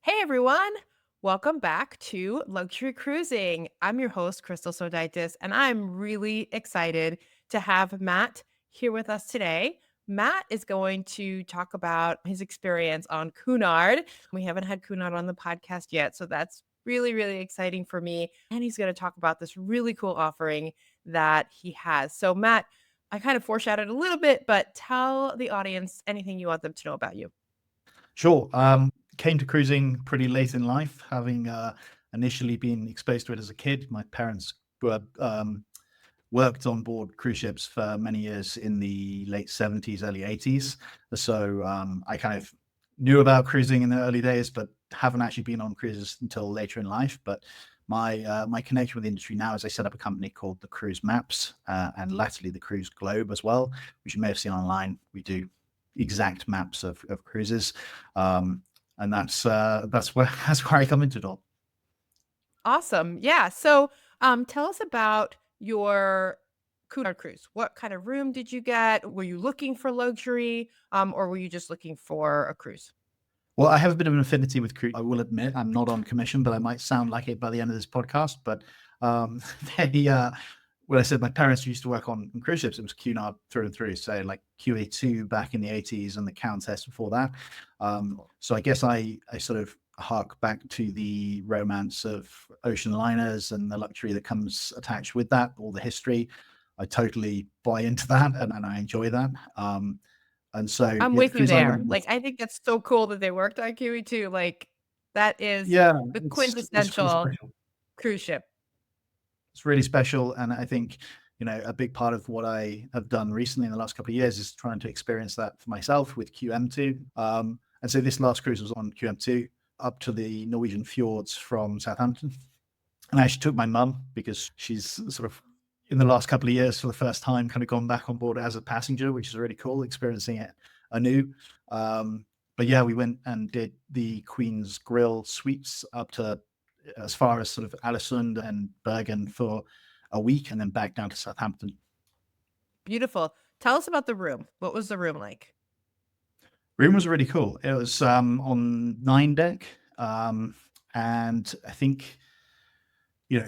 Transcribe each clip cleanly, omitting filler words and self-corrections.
Hey everyone, welcome back to Luxury Cruising. I'm your host, Crystal Sodaitis, and I'm really excited to have Matt here with us today. Matt is going to talk about his experience on Cunard. We haven't had Cunard on the podcast yet, so that's really, really exciting for me. And he's going to talk about this really cool offering that he has. So, Matt, I kind of foreshadowed a little bit, but tell the audience anything you want them to know about you. Sure. Came to cruising pretty late in life, having initially been exposed to it as a kid. My parents were worked on board cruise ships for many years in the late 70s, early 80s. So I kind of knew about cruising in the early days, but haven't actually been on cruises until later in life. But my connection with the industry now is I set up a company called the Cruise Maps and latterly the Cruise Globe as well, which you may have seen online. We do exact maps of cruises, and that's where that's where I come into it all. Awesome. Yeah. So, tell us about your Cunard cruise. What kind of room did you get? Were you looking for luxury, or were you just looking for a cruise? Well, I have a bit of an affinity with cruise. I will admit I'm not on commission, but I might sound like it by the end of this podcast. But um, they, when I said my parents used to work on cruise ships, it was Cunard through and through. So like QA2 back in the 80s and the Countess before that. Cool. So I guess I sort of hark back to the romance of ocean liners and the luxury that comes attached with that, all the history. I totally buy into that and I enjoy that. And so I'm yeah, the with you cruise I there. went with, Like, I think that's so cool that they worked on Kiwi too. Like, that is yeah, the it's really quintessential special. cruise ship. It's really special, and I think a big part of what I have done recently in the last couple of years is trying to experience that for myself with QM2. And so this last cruise was on QM2 up to the Norwegian fjords from Southampton, and I actually took my mum because she's sort of in the last couple of years for the first time kind of gone back on board as a passenger, which is really cool, experiencing it anew. But yeah, we went and did the Queen's Grill suites up to as far as sort of Alisund and Bergen for a week, and then back down to Southampton. Beautiful. Tell us about the room. What was the room like? Room was really cool. It was on nine deck, and I think you know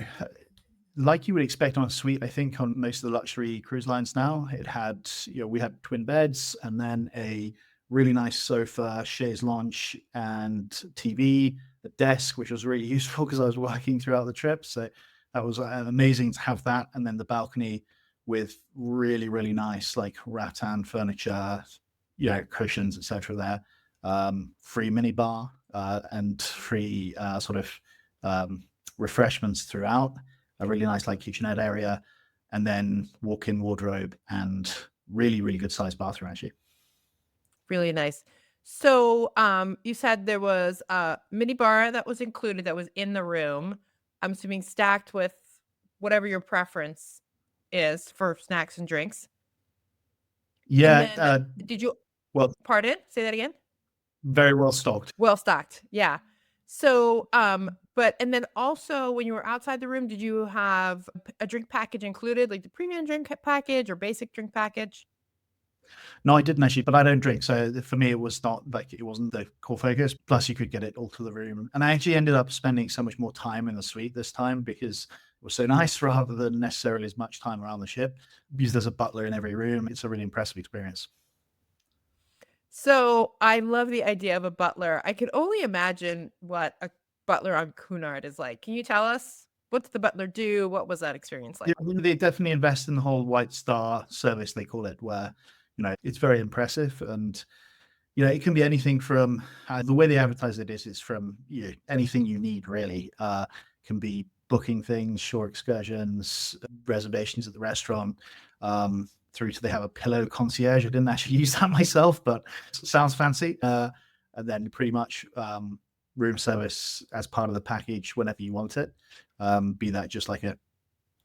like you would expect on a suite, I think on most of the luxury cruise lines now, it had, we had twin beds and then a really nice sofa, chaise lounge, and TV, the desk, which was really useful because I was working throughout the trip. So that was amazing to have that. And then the balcony with really, really nice, like rattan furniture, cushions, etc. there. Free mini bar and free sort of refreshments throughout, a really nice like kitchenette area, and then walk-in wardrobe and really, really good sized bathroom actually. Really nice. So, you said there was a mini bar that was included that was in the room. I'm assuming stacked with whatever your preference is for snacks and drinks. And Yeah, then did you well, pardon? Say that again? very well stocked. Well stocked. Yeah. So, but and then also when you were outside the room, did you have a drink package included, like the premium drink package or basic drink package? No, I didn't actually, but I don't drink. So for me, it was not like it wasn't the core focus. Plus, you could get it all to the room. And I actually ended up spending so much more time in the suite this time because it was so nice rather than necessarily as much time around the ship. Because there's a butler in every room. It's a really impressive experience. So, I love the idea of a butler. I could only imagine what a butler on Cunard is like. Can you tell us? What did the butler do? What was that experience Yeah, like? they definitely invest in the whole White Star service, they call it, where, it's very impressive. And it can be anything from the way they advertise it is it's from anything you need really. Can be booking things, shore excursions, reservations at the restaurant, through to they have a pillow concierge. I didn't actually use that myself, but it sounds fancy. And then pretty much room service as part of the package whenever you want it. Be that just like a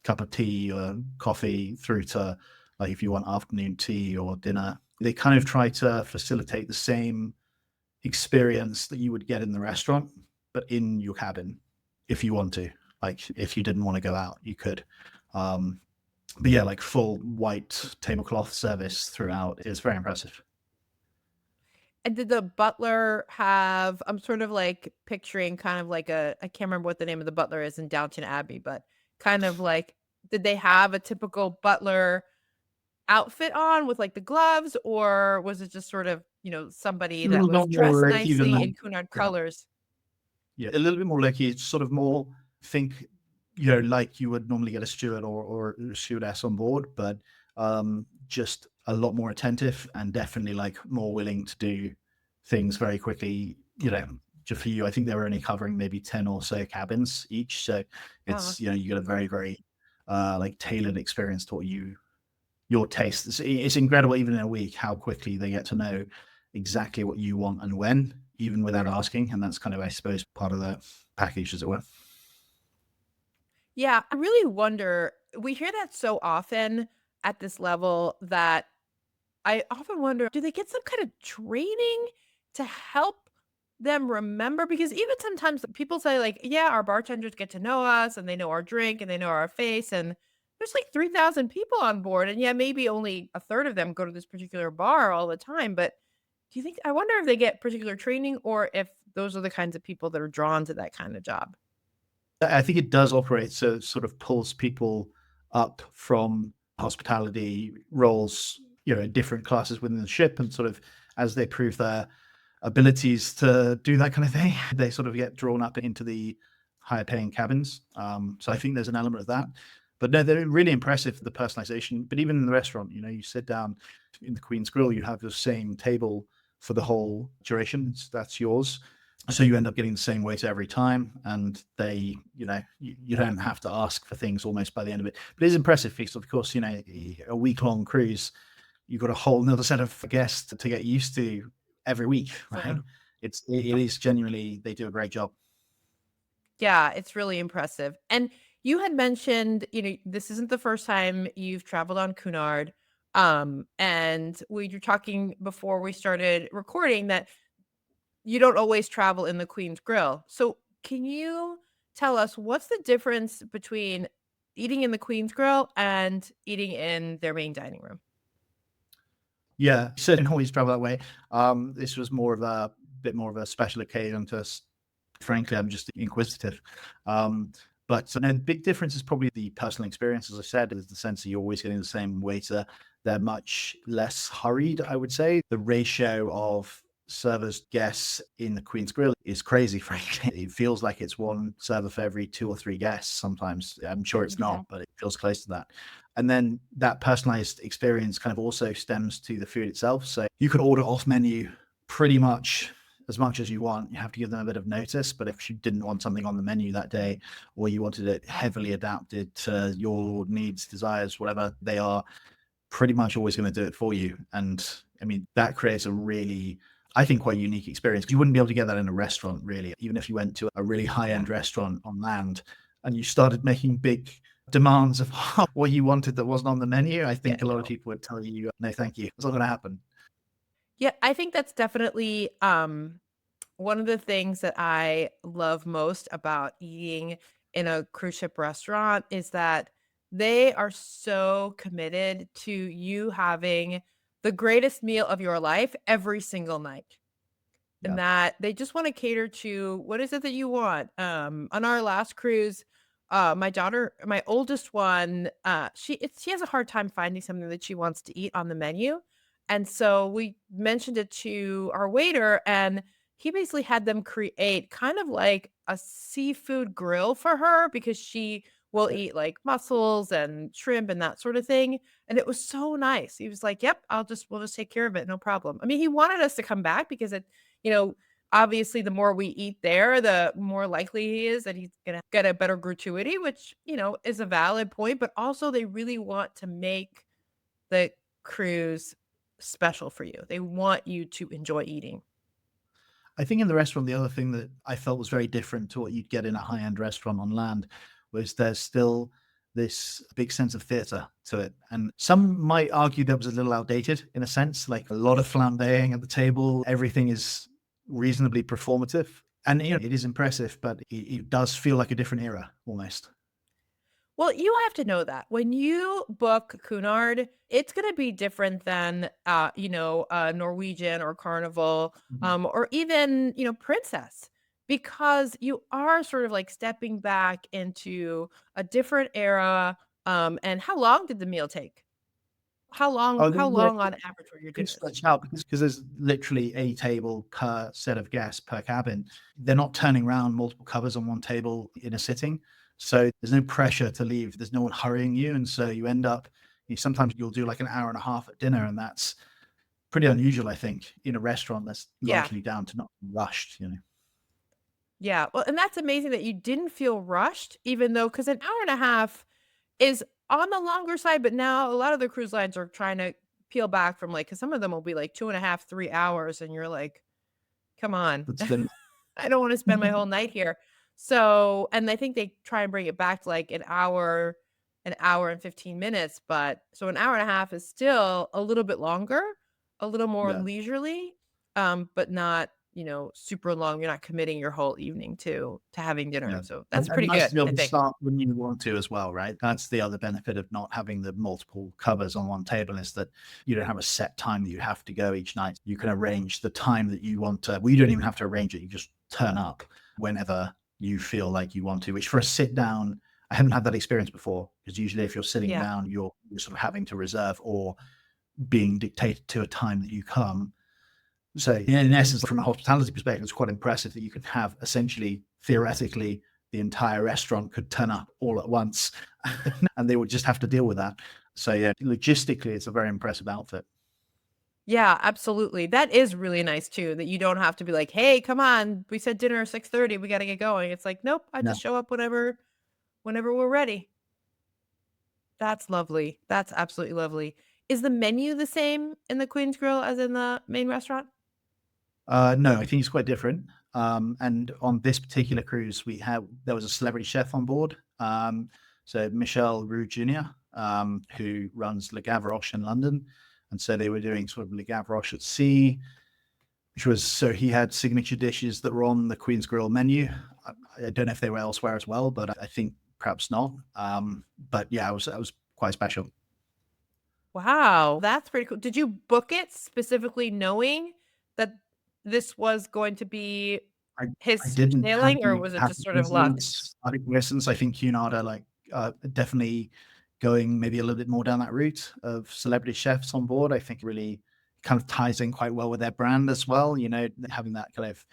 cup of tea or coffee through to like if you want afternoon tea or dinner. They kind of try to facilitate the same experience that you would get in the restaurant, but in your cabin if you want to. Like if you didn't want to go out, you could. Um, but yeah, like full white tablecloth service throughout is very impressive. And did the butler have I'm sort of, like, picturing kind of like a I can't remember what the name of the butler is in Downton Abbey, but kind of like did they have a typical butler outfit on with, like, the gloves, or was it just sort of, somebody A that little was bit more dressed like even nicely more, in Cunard yeah. colors? Yeah, a little bit more like it's sort of more think, like you would normally get a steward or a stewardess on board, but just a lot more attentive and definitely like more willing to do things very quickly. Just for you, I think they were only covering maybe 10 or so cabins each. So Oh, it's, you get a very, very like tailored experience to your taste. It's incredible, even in a week, how quickly they get to know exactly what you want and when, even without asking. And that's kind of, I suppose, part of the package, as it were. yeah, I really wonder we hear that so often at this level that I often wonder, do they get some kind of training to help them remember? Because even sometimes people say, like, yeah, our bartenders get to know us and they know our drink and they know our face. And there's like 3,000 people on board. And yeah, maybe only a third of them go to this particular bar all the time. But do you think, I wonder if they get particular training or if those are the kinds of people that are drawn to that kind of job? I think it does operate so it sort of pulls people up from hospitality roles, in different classes within the ship, and sort of as they prove their abilities to do that kind of thing, they sort of get drawn up into the higher paying cabins. So I think there's an element of that. But no, they're really impressive for the personalization. But even in the restaurant, you sit down in the Queen's Grill, you have the same table for the whole duration. That's yours. So you end up getting the same weight every time, and you don't have to ask for things almost by the end of it. But it's impressive because, of course, a week long cruise, you've got a whole another set of guests to get used to every week, right? Yeah. It is genuinely they do a great job. Yeah, it's really impressive. And you had mentioned, this isn't the first time you've traveled on Cunard. And we were talking before we started recording that you don't always travel in the Queen's Grill. So can you tell us what's the difference between eating in the Queen's Grill and eating in their main dining room? Yeah, certainly always travel that way. This was more of a bit more of a special occasion to us. Frankly, I'm just inquisitive. But no, the big difference is probably the personal experience. As I said, is the sense that you're always getting the same waiter. They're much less hurried, I would say. The ratio of servers guests in the Queen's Grill is crazy, frankly. It feels like it's one server for every two or three guests sometimes. I'm sure it's Mhm. not, but it feels close to that. And then that personalized experience kind of also stems to the food itself. So you could order off menu pretty much as you want. You have to give them a bit of notice. But if you didn't want something on the menu that day, or you wanted it heavily adapted to your needs, desires, whatever they are, pretty much always going to do it for you. And I mean, that creates a really, I think, quite unique experience. You wouldn't be able to get that in a restaurant, really. Even if you went to a really high Yeah. end restaurant on land and you started making big demands of what you wanted that wasn't on the menu, I Yeah, think a lot of no. people would tell you, no, thank you. It's not going to happen. Yeah, I think that's definitely one of the things that I love most about eating in a cruise ship restaurant is that they are so committed to you having the greatest meal of your life every single night. And Yeah. that they just wanna cater to what is it that you want? On our last cruise, my oldest one, she has a hard time finding something that she wants to eat on the menu, and so we mentioned it to our waiter, and he basically had them create kind of like a seafood grill for her because she will eat, like, mussels and shrimp and that sort of thing, and it was so nice. He was like, "Yep, we'll just take care of it, no problem." I mean, he wanted us to come back because you know, obviously the more we eat there, the more likely he is that he's gonna get a better gratuity, which, is a valid point, but also they really want to make the cruise special for you. They want you to enjoy eating. I think in the restaurant, the other thing that I felt was very different to what you'd get in a high end restaurant on land was there's still this big sense of theatre to it. And some might argue that was a little outdated in a sense, like a lot of flambeing at the table, everything is reasonably performative. And it is impressive, but it does feel like a different era almost. Well, you have to know that when you book Cunard, it's going to be different than, Norwegian or Carnival, Mhm. or even, Princess, because you are sort of like stepping back into a different era. And how long did the meal take? How long? Oh, How yeah, long on average were your could dinners? stretch out because there's literally a table per set of guests per cabin. They're not turning around multiple covers on one table in a sitting. So there's no pressure to leave. There's no one hurrying you. And so you end up, sometimes you'll do like an hour and a half at dinner. And that's pretty unusual, I think, in a restaurant that's Yeah, largely down to not rushed. yeah. Well, and that's amazing that you didn't feel rushed, even though because an hour and a half is on the longer side, but now a lot of the cruise lines are trying to peel back from, like, because some of them will be, like, 2.5, 3 hours, and you're like, "Come on. That's the I don't wanna spend my whole night here." So and I think they try and bring it back to, like, an hour and 15 minutes, but so an hour and a half is still a little bit longer, a little more yeah. leisurely, but not, super long. You're not committing your whole evening to having dinner, Yeah. so that's And pretty nice to good, be able I to think. start when you want to as well, right? That's the other benefit of not having the multiple covers on one table is that you don't have a set time that you have to go each night. You can arrange the time that you want to. Well, you don't even have to arrange it. You just turn up whenever you feel like you want to, which for a sit down, I haven't had that experience before because usually if you're sitting Yeah. down, you're sort of having to reserve or being dictated to a time that you come. So, yeah, in essence, from a hospitality perspective, it's quite impressive that you can have essentially, theoretically, the entire restaurant could turn up all at once and they would just have to deal with that. So, yeah, logistically, it's a very impressive outfit. Yeah, absolutely. That is really nice too, that you don't have to be like, "Hey, come on, we said dinner 6:30, we gotta get going." It's like, "Nope, I Yeah. just show up whenever we're ready." That's lovely. That's absolutely lovely. Is the menu the same in the Queen's Grill as in the main restaurant? No, I think it's quite different. And on this particular cruise, there was a celebrity chef on board. So Michel Roux Jr., who runs Le Gavroche in London. And so they were doing sort of Le Gavroche at sea, which was so he had signature dishes that were on the Queen's Grill menu. I don't know if they were elsewhere as well, but I think perhaps not. But yeah, I was quite special. Wow, that's pretty cool. Did you book it specifically knowing that this was going to be I I his didn't have sailing, or the was it happy just sort of luck? coincidence. I think coincidence. I think Cunard are like definitely going maybe a little bit more down that route of celebrity chefs on board. I think really kind of ties in quite well with their brand as well. Having that kind of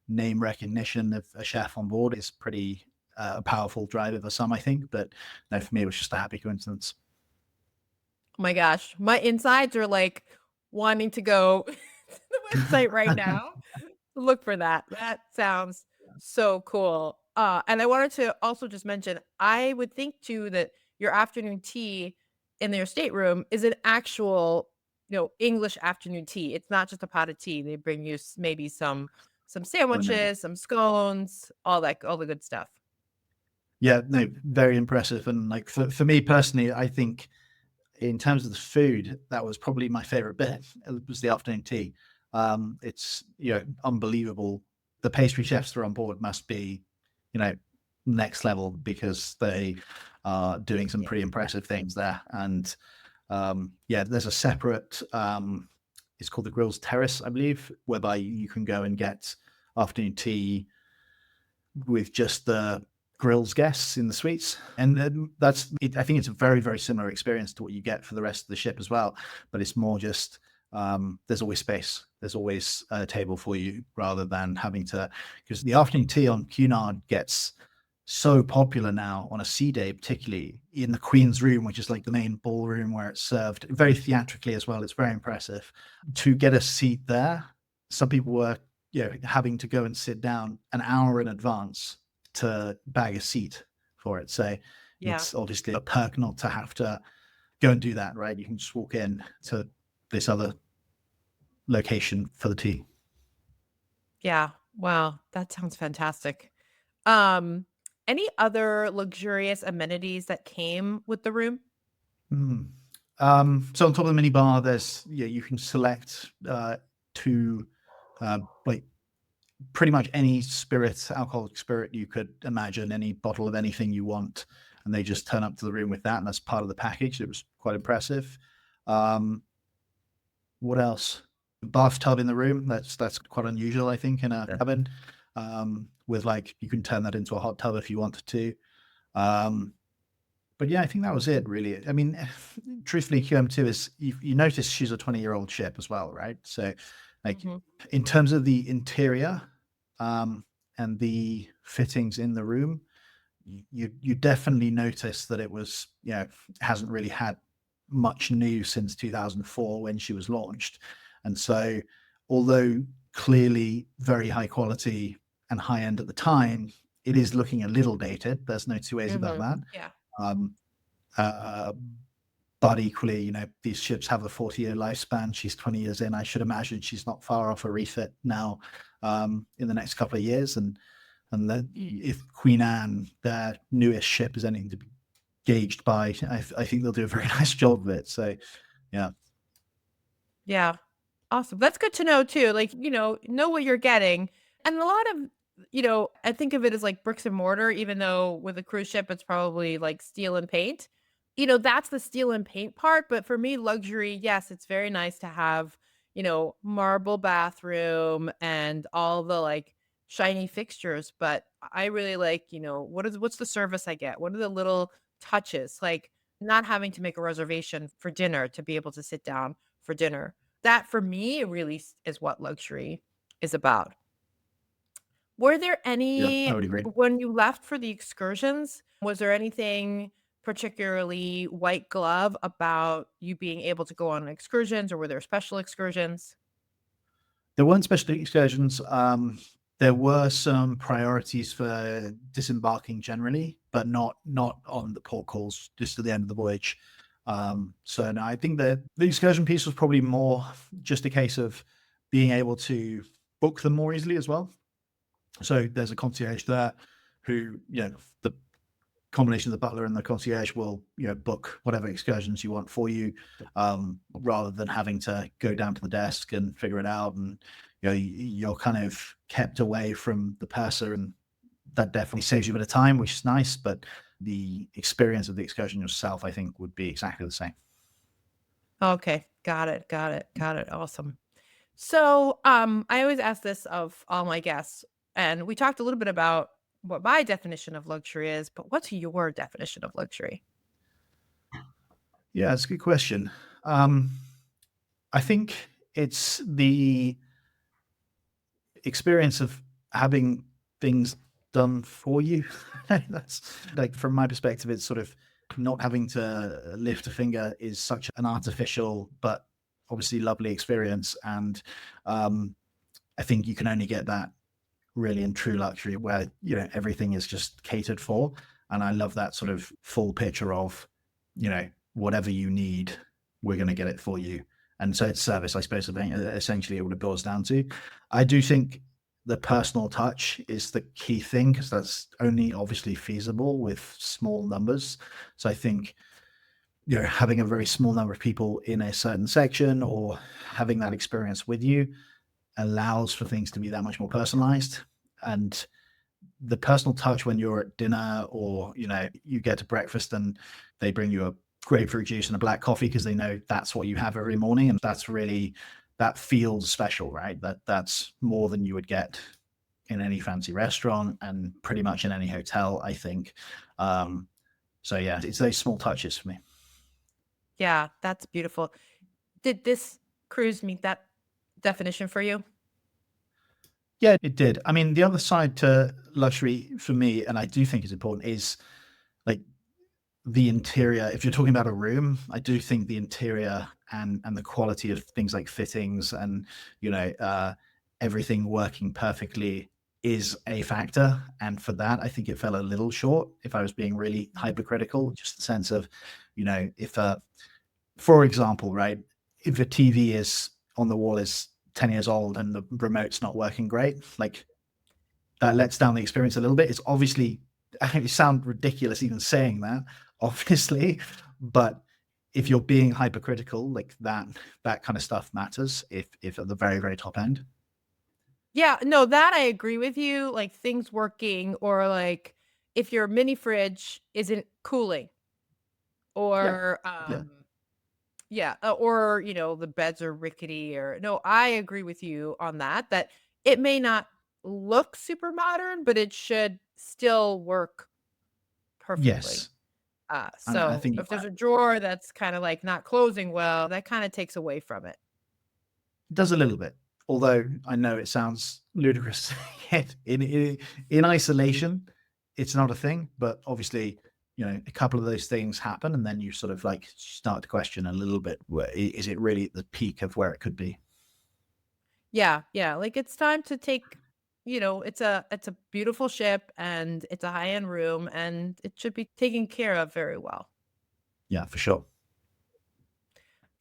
name recognition of a chef on board is pretty a powerful driver for some, I think. But no, for me, it was just a happy coincidence. Oh my gosh, my insides are, like, wanting to go to the website right now. Look for that. That sounds so cool. And I wanted to also just mention, I would think too that your afternoon tea in their stateroom is an actual, English afternoon tea. It's not just a pot of tea. They bring you maybe some Oh, no. sandwiches, some scones, all the good stuff. Yeah, no, very impressive. And like for me personally, I think in terms of the food, that was probably my favorite bit. It was the afternoon tea. It's unbelievable. The pastry chefs that are on board must be, you know, next level because they are doing some Yeah. pretty impressive things there. And yeah, there's a separate. It's called the Grills Terrace, I believe, whereby you can go and get afternoon tea with just the grills guests in the suites, and then that's it. I think it's a very very similar experience to what you get for the rest of the ship as well, but it's more just there's always space, there's always a table for you rather than having to, because the afternoon tea on Cunard gets so popular now on a sea day, particularly in the Queen's Room, which is like the main ballroom where it's served very theatrically as well. It's very impressive to get a seat there. Some people were having to go and sit down an hour in advance to bag a seat for it. So Yeah. it's obviously a perk not to have to go and do that, right? You can just walk in to this other location for the tea. Yeah. Wow. That sounds fantastic. Um, any other luxurious amenities that came with the room? Mm. So on top of the mini bar, there's you can select to like pretty much any spirit, alcoholic spirit you could imagine, any bottle of anything you want. and they just turn up to the room with that, and that's part of the package. It was quite impressive. Um, what else? Bathtub in the room. That's quite unusual, I think, in a cabin. With like you can turn that into a hot tub if you wanted to. Um, but yeah, I think that was it really. I mean, truthfully, QM2 is you notice she's a 20-year-old ship as well, right? So like Mhm. in terms of the interior and the fittings in the room, you definitely notice that it was, hasn't really had much new since 2004 when she was launched. And so although clearly very high quality and high end at the time, it is looking a little dated. There's no two ways about Mhm. that. Yeah. Um, uh, but equally, these ships have a 40-year lifespan. She's 20 years in. I should imagine she's not far off a refit now in the next couple of years. And that if Queen Anne, their newest ship, is anything to be gauged by, I think they'll do a very nice job of it. So, yeah. Yeah. Awesome. That's good to know too. Like, know what you're getting. And a lot of, I think of it as like bricks and mortar, even though with a cruise ship, it's probably like steel and paint. That's the steel and paint part. But for me, luxury, yes, it's very nice to have, marble bathroom and all the like shiny fixtures. But I really like, what's the service I get? What are the little touches? Like not having to make a reservation for dinner to be able to sit down for dinner. That for me really is what luxury is about. Were there Yeah, I any would agree. when you left for the excursions, was there anything particularly white glove about you being able to go on excursions, or were there special excursions? There weren't special excursions. There were some priorities for disembarking generally, but not on the port calls, just at the end of the voyage. So no, I think that the excursion piece was probably more just a case of being able to book them more easily as well. So there's a concierge there who, the combination of the butler and the concierge will, book whatever excursions you want for you, rather than having to go down to the desk and figure it out. And you're kind of kept away from the purser, and that definitely saves you a bit of time, which is nice. But the experience of the excursion yourself, I think, would be exactly the same. Okay, got it, got it, got it, awesome. So, I always ask this of all my guests, and we talked a little bit about what my definition of luxury is, but what's your definition of luxury? Yeah, it's a good question. Um, I think it's the experience of having things done for you. That's like from my perspective, it's sort of not having to lift a finger is such an artificial but obviously lovely experience. And I think you can only get that really in true luxury where everything is just catered for. And I love that sort of full picture of, whatever you need, we're going to get it for you. And so it's service, I suppose, essentially what it boils down to. I do think the personal touch is the key thing, because that's only obviously feasible with small numbers. So I think having a very small number of people in a certain section or having that experience with you allows for things to be that much more personalized. And the personal touch when you're at dinner, or you get to breakfast and they bring you a grapefruit juice and a black coffee because they know that's what you have every morning, and that feels special, right? That's more than you would get in any fancy restaurant and pretty much in any hotel, I think. So yeah, it's those small touches for me. Yeah, that's beautiful. Did this cruise meet that definition for you? Yeah, it did. I mean, the other side to luxury for me, and I do think is important, is like the interior. If you're talking about a room, I do think the interior and the quality of things like fittings and you know uh, everything working perfectly is a factor. And for that, I think it fell a little short. If I was being really hypercritical, just the sense of, if for example, right, if a TV is on the wall is 10 years old and the remote's not working great, like that lets down the experience a little bit. It's obviously, I think it sounds ridiculous even saying that, obviously, but if you're being hypercritical, like that kind of stuff matters if at the very, very top end. Yeah, no, that I agree with you, like, things working or, like, if your mini fridge isn't cooling Yeah. or, Yeah. yeah, or, the beds are rickety or no, I agree with you on that, that it may not look super modern, but it should still work perfectly. Yes. And I So think if there's a drawer that's kinda, like, not closing well, that kinda takes away from it. it does a little bit, although I know it sounds ludicrous. Yet in isolation, it's not a thing, but obviously, a couple of those things happen, and then you sort of like start to question a little bit, is it really at the peak of where it could be? Yeah, yeah, like, it's time to take it's a beautiful ship, and it's a high-end room, and it should be taken care of very well. Yeah, for sure.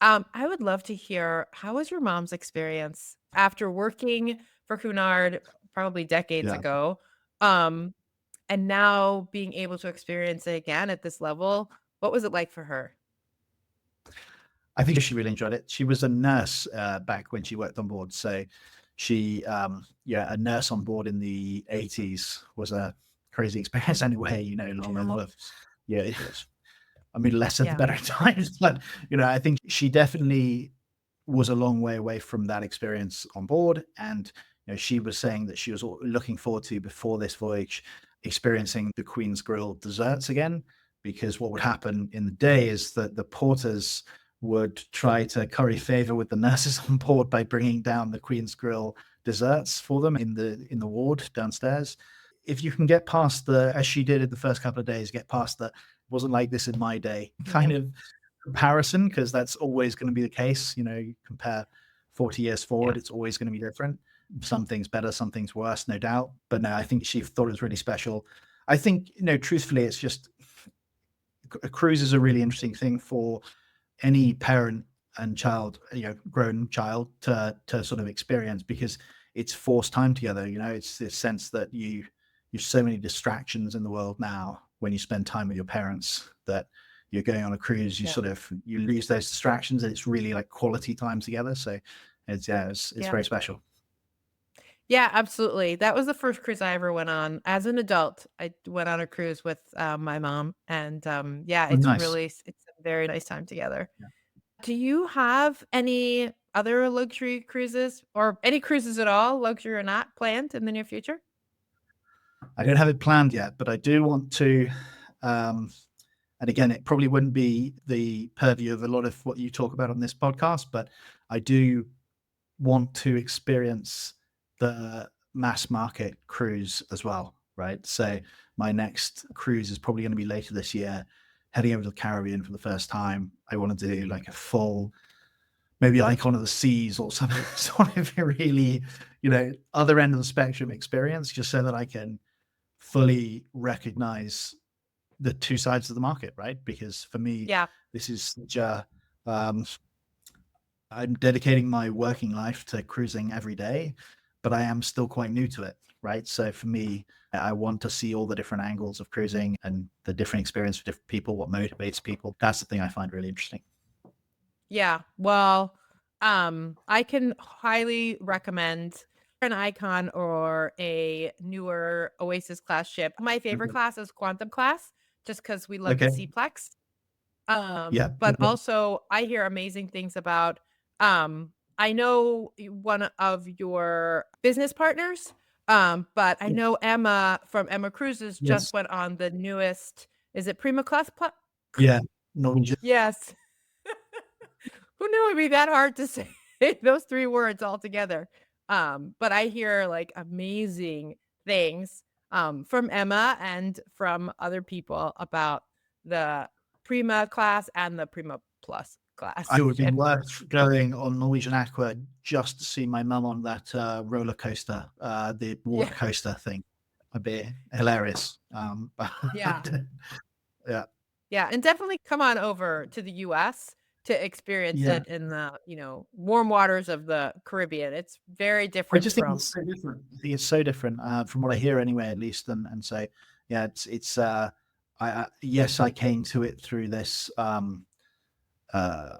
I would love to hear, how was your mom's experience after working for Cunard probably decades Yeah. ago, um, and now being able to experience it again at this level? What was it like for her? I think she really enjoyed it. She was a nurse back when she worked on board. So yeah, a nurse on board in the 80s was a crazy experience anyway, a lot of, yeah, I mean, less of the Yeah, better times. But, I think she definitely was a long way away from that experience on board. And, she was saying that she was looking forward to, before this voyage, experiencing the Queen's Grill desserts again. Because what would happen in the day is that the porters would try to curry favor with the nurses on board by bringing down the Queen's Grill desserts for them in the ward downstairs. If you can get past as she did in the first couple of days, get past the wasn't like this in my day kind of comparison, because that's always going to be the case. You compare 40 years forward, yeah, it's always going to be different. Some things better, some things worse, no doubt. But no, I think she thought it was really special. I think, truthfully, it's just a cruise is a really interesting thing for any parent and child, grown child to sort of experience, because it's forced time together. It's this sense that you've so many distractions in the world now when you spend time with your parents, that you're going on a cruise, yeah, you lose those distractions, and it's really like quality time together. So it's yeah. very special. Yeah, absolutely. That was the first cruise I ever went on. As an adult, I went on a cruise with, my mom, and, yeah, Oh, nice. it's a very nice time together. Do you have any other luxury cruises or any cruises at all, luxury or not, planned in the near future? I don't have it planned yet, but I do want to. Um, and again, it probably wouldn't be the purview of a lot of what you talk about on this podcast, but I do want to experience the mass market cruise as well, right? So my next cruise is probably going to be later this year, heading over to the Caribbean for the first time. I want to do like a full, maybe Icon of the Seas or something, sort of really, other end of the spectrum experience, just so that I can fully recognize the two sides of the market, right? Because for me, Yeah. this is such a, um, I'm dedicating my working life to cruising every day, but I am still quite new to it, right? So for me, I want to see all the different angles of cruising and the different experience for different people, what motivates people. That's the thing I find really interesting. Yeah. Well, I can highly recommend an Icon or a newer Oasis class ship. My favorite Okay. class is Quantum class, just because we love the Okay. Seaplex. Yeah. But also I hear amazing things about, I know one of your business partners, but I know Emma from Emma Cruises just Yes. went on the newest, is it Prima Class Yeah. Norwegian. Yes. Who knew it'd be that hard to say those 3 words all together? But I hear, like, amazing things, from Emma and from other people about the Prima class and the Prima Plus class It would be ship. worth going on Norwegian Aqua just to see my mum on that roller coaster, the water Yeah, coaster thing. It'd be hilarious. yeah, Yeah. yeah, and definitely come on over to the US to experience Yeah. it in the, warm waters of the Caribbean. It's very I different just think from it's so different. I think it's so different, from what I hear anyway, at least. And so, yeah, yes, I came to it through this, uh,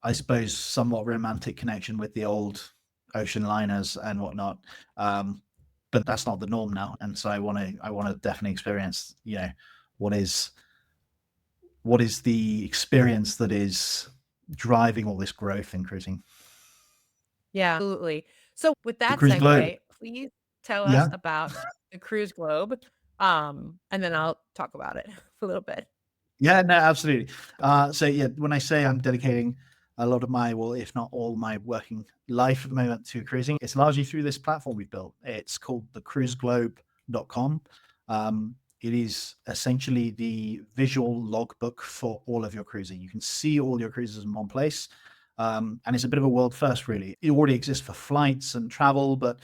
I suppose, somewhat romantic connection with the old ocean liners and whatnot. Um, but that's not the norm now. And so I want to definitely experience, what is what is the experience that is driving all this growth in cruising. Yeah, absolutely. So with The that cruise globe. segue, please tell us Yeah. about the cruise globe, and then I'll talk about it for a little bit. Yeah, no, absolutely. So yeah, when I say I'm dedicating a lot of my, well, if not all my working life at the moment to cruising, it's largely through this platform we've built. It's called the cruiseglobe.com. It is essentially the visual logbook for all of your cruising. You can see all your cruises in one place. And it's a bit of a world first, really. It already exists for flights and travel, but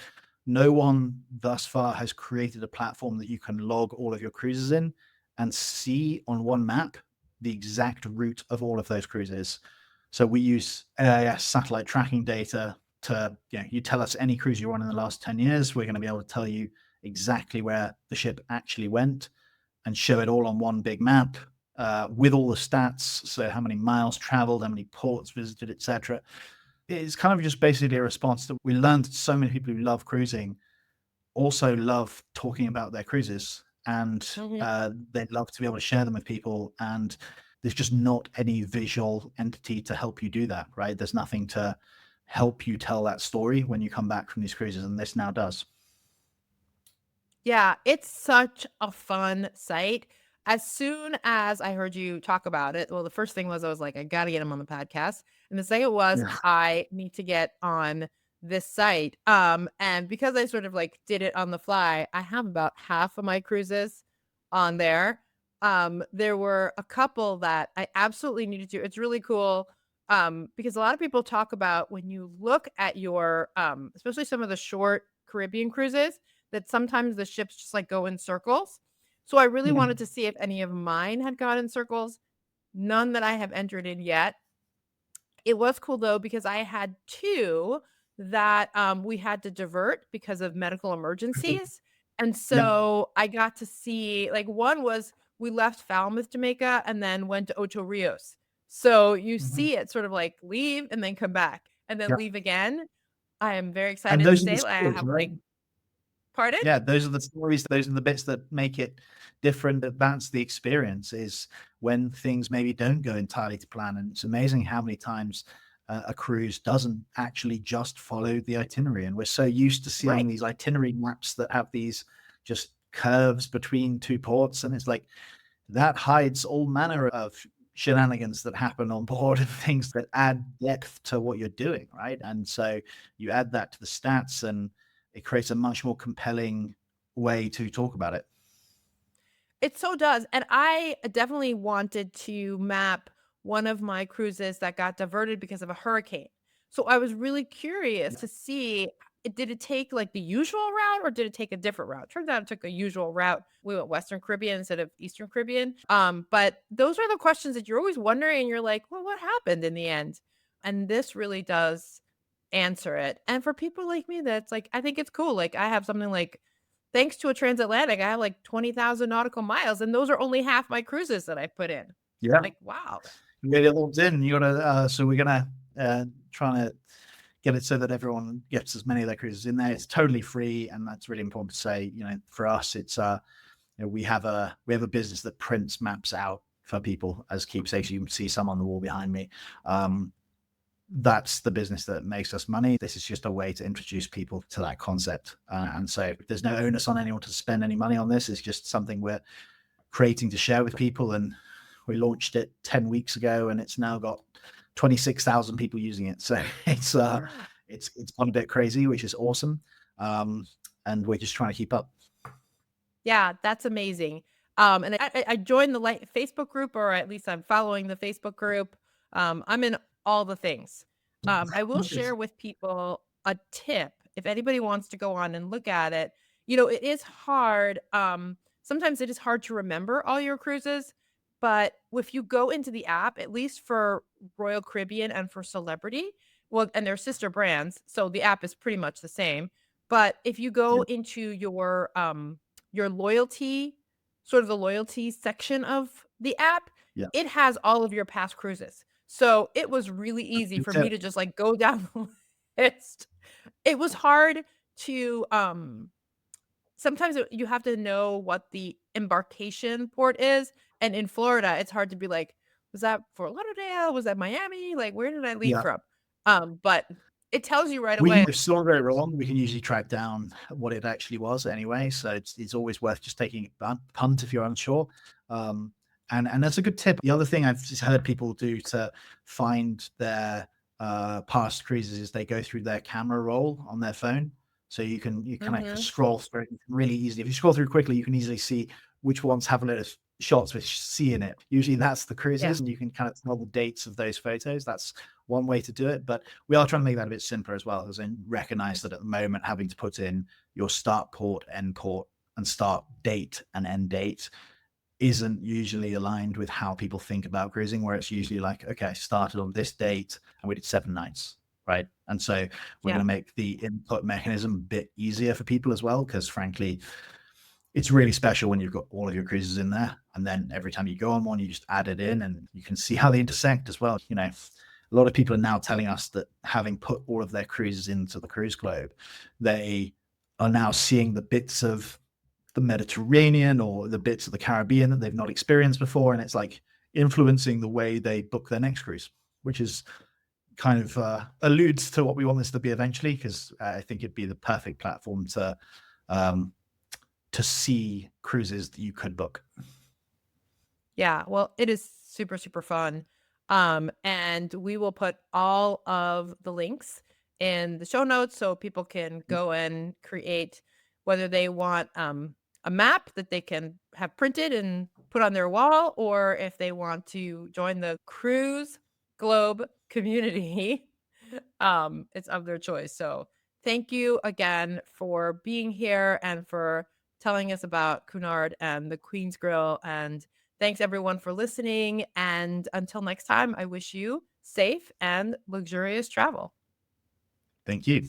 no one thus far has created a platform that you can log all of your cruises in and see on one map the exact route of all of those cruises. So we use AIS satellite tracking data to, you tell us any cruise you were on in the last 10 years, we're going to be able to tell you exactly where the ship actually went and show it all on one big map, with all the stats. So how many miles traveled, how many ports visited, etc. It's kind of just basically a response that we learned that so many people who love cruising also love talking about their cruises, and Mhm. they'd love to be able to share them with people. And there's just not any visual entity to help you do that, right? There's nothing to help you tell that story when you come back from these cruises, and this now does. Yeah, it's such a fun site. As soon as I heard you talk about it, well, the first thing was I was like, I gotta get him on the podcast. And the second was Yeah. I need to get on this site. And because I sort of like did it on the fly, I have about half of my cruises on there. There were a couple that I absolutely needed to. It's really cool. Because a lot of people talk about when you look at your especially some of the short Caribbean cruises that sometimes the ships just, like, go in circles. So I really Yeah. wanted to see if any of mine had gone in circles. None that I have entered in yet. It was cool, though, because I had 2 that, we had to divert because of medical emergencies, and Yeah. so I got to see like, one was we left Falmouth, Jamaica, and then went to Ocho Rios. So you Mhm. see it sort of, like, leave and then come back, and then Yeah. leave again. I am very And excited to those are the say I stories, have, right? like Pardon? Yeah, those are the stories, those are the bits that make it different, that's the experience, is when things maybe don't go entirely to plan. And it's amazing how many times a cruise doesn't actually just follow the itinerary. And we're so used to Right. seeing these itinerary maps that have these just curves between two ports. And it's like that hides all manner of shenanigans that happen on board and things that add depth to what you're doing, right? And so you add that to the stats, and it creates a much more compelling way to talk about it. It so does, and I definitely wanted to map one of my cruises that got diverted because of a hurricane. So I was really curious Yeah. to see, did it take, like, the usual route or did it take a different route? Turns out it took a usual route. We went Western Caribbean instead of Eastern Caribbean. But those are the questions that you're always wondering, and you're like, "Well, what happened in the end?" And this really does answer it. And for people like me, that's like I think it's cool. Like, I have something like thanks to a transatlantic, I have like 20,000 nautical miles, and those are only half my cruises that I put in. Yeah. Like, wow. You get it locked in. You gotta so we're gonna try to get it so that everyone gets as many of their cruises in there. It's totally free, and that's really important to say. For us, it's we have a business that prints maps out for people as keepsakes. You can see some on the wall behind me. Um, that's the business that makes us money. This is just a way to introduce people to that concept. And so there's no onus on anyone to spend any money on this. It's just something we're creating to share with people. And we launched it 10 weeks ago, and it's now got 26,000 people using it. So it's gone a bit crazy, which is awesome. Um, and we're just trying to keep up. Yeah, that's amazing. And I joined the Facebook group, or at least I'm following the Facebook group. I'm in all the things. I will share with people a tip if anybody wants to go on and look at it. It is hard. Sometimes it is hard to remember all your cruises, but if you go into the app, at least for Royal Caribbean and for Celebrity, well, and their sister brands, so the app is pretty much the same. But if you go Yeah, into your loyalty sort of the loyalty section of the app, yeah. it has all of your past cruises. So, it was really That's a easy good for me tip. to just, like, go down the list. It was hard to, sometimes you have to know what the embarkation port is, and in Florida, it's hard to be like, "Was that Fort Lauderdale? Was that Miami? Like, where did I leave Yeah. from?" But it tells you right We away. if still very wrong, we can usually track down what it actually was anyway. So it's always worth just taking a punt if you're unsure. Um, and that's a good tip. The other thing I've just heard people do to find their past cruises is they go through their camera roll on their phone. So you kind of Mhm. scroll through it really easily. If you scroll through quickly, you can easily see which ones have a lot of shots with C in it. Usually that's the Yeah. cruises, and you can kind of tell the dates of those photos. That's one way to do it. But we are trying to make that a bit simpler as well, as in recognize that at the moment having to put in your start port, end port, and start date and end date isn't usually aligned with how people think about cruising, where it's usually like, okay, I started on this date and we did 7 nights, right? And so we're going Yeah. to make the input mechanism a bit easier for people as well, because frankly, it's really special when you've got all of your cruises in there. And then every time you go on one, you just add it in and you can see how they intersect as well. A lot of people are now telling us that having put all of their cruises into the cruise globe, they are now seeing the bits of the Mediterranean or the bits of the Caribbean that they've not experienced before. And it's like influencing the way they book their next cruise, which is kind of alludes to what we want this to be eventually, because I think it'd be the perfect platform um, to see cruises that you could book. Yeah, well, it is super, super fun. And we will put all of the links in the show notes so people can go and create whether they want a map that they can have printed and put on their wall, or if they want to join the cruise globe community. It's of their choice. So thank you again for being here and for telling us about Cunard and the Queen's Grill. And thanks everyone for listening. And until next time, I wish you safe and luxurious travel. Thank you.